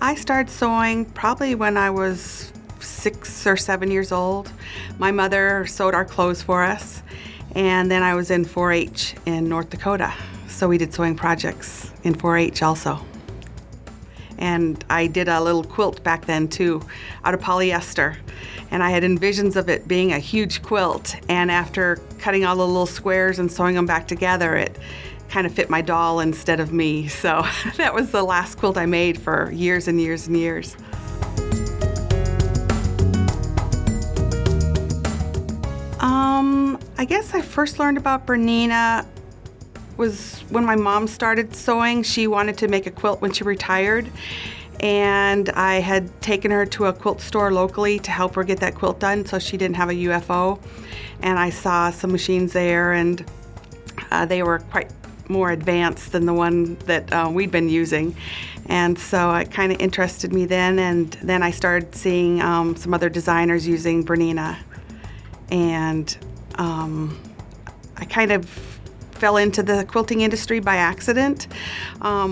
I started sewing probably when I was 6 or 7 years old. My mother sewed our clothes for us, and then I was in 4-H in North Dakota, so we did sewing projects in 4-H also. And I did a little quilt back then too, out of polyester. And I had envisions of it being a huge quilt, and after cutting all the little squares and sewing them back together, it kind of fit my doll instead of me. So that was the last quilt I made for years and years and years. I guess I first learned about Bernina was when my mom started sewing. She wanted to make a quilt when she retired, and I had taken her to a quilt store locally to help her get that quilt done so she didn't have a UFO. And I saw some machines there, and they were quite more advanced than the one that we'd been using. And so it kind of interested me then, and then I started seeing some other designers using Bernina. And I kind of fell into the quilting industry by accident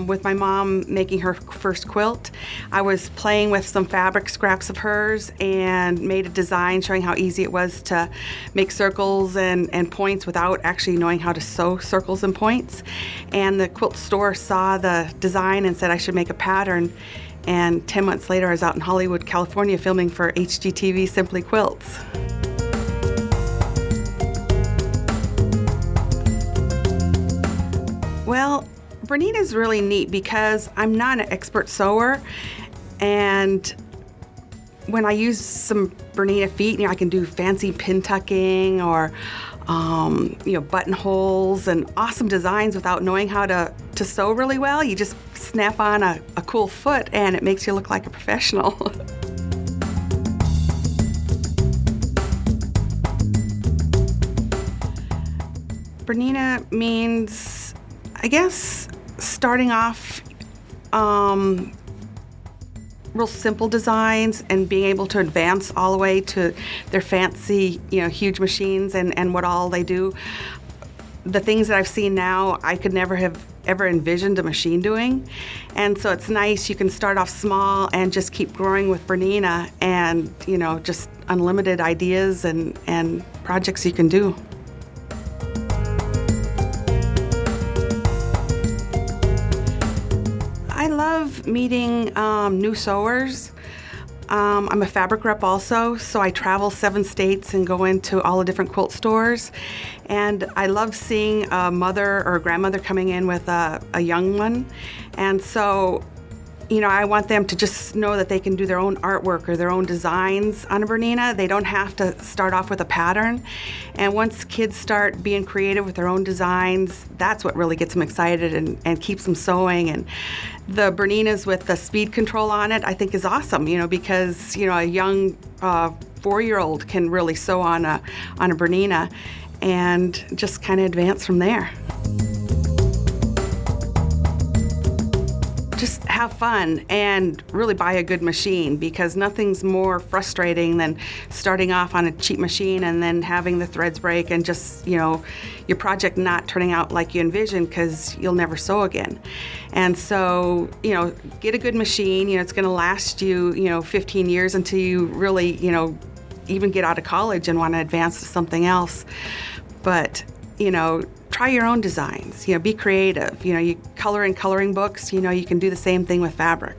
with my mom making her first quilt. I was playing with some fabric scraps of hers and made a design showing how easy it was to make circles and points without actually knowing how to sew circles and points. And the quilt store saw the design and said I should make a pattern. And 10 months later, I was out in Hollywood, California, filming for HGTV Simply Quilts. Well, Bernina is really neat because I'm not an expert sewer, and when I use some Bernina feet, I can do fancy pin tucking or buttonholes and awesome designs without knowing how to sew really well. You just snap on a cool foot and it makes you look like a professional. Bernina means, I guess, starting off real simple designs and being able to advance all the way to their fancy, huge machines and what all they do. The things that I've seen now, I could never have ever envisioned a machine doing. And so it's nice, you can start off small and just keep growing with Bernina and, just unlimited ideas and projects you can do. I love meeting new sewers. I'm a fabric rep also, so I travel 7 states and go into all the different quilt stores. And I love seeing a mother or a grandmother coming in with a young one. And so, I want them to just know that they can do their own artwork or their own designs on a Bernina. They don't have to start off with a pattern. And once kids start being creative with their own designs, that's what really gets them excited and keeps them sewing. And the Berninas with the speed control on it, I think is awesome, because, a young 4-year-old can really sew on a Bernina and just kind of advance from there. Just have fun and really buy a good machine, because nothing's more frustrating than starting off on a cheap machine and then having the threads break and just, your project not turning out like you envisioned because you'll never sew again. And so, get a good machine. It's going to last you, 15 years until you really, even get out of college and want to advance to something else. But, try your own designs, be creative. You color in coloring books, you can do the same thing with fabric.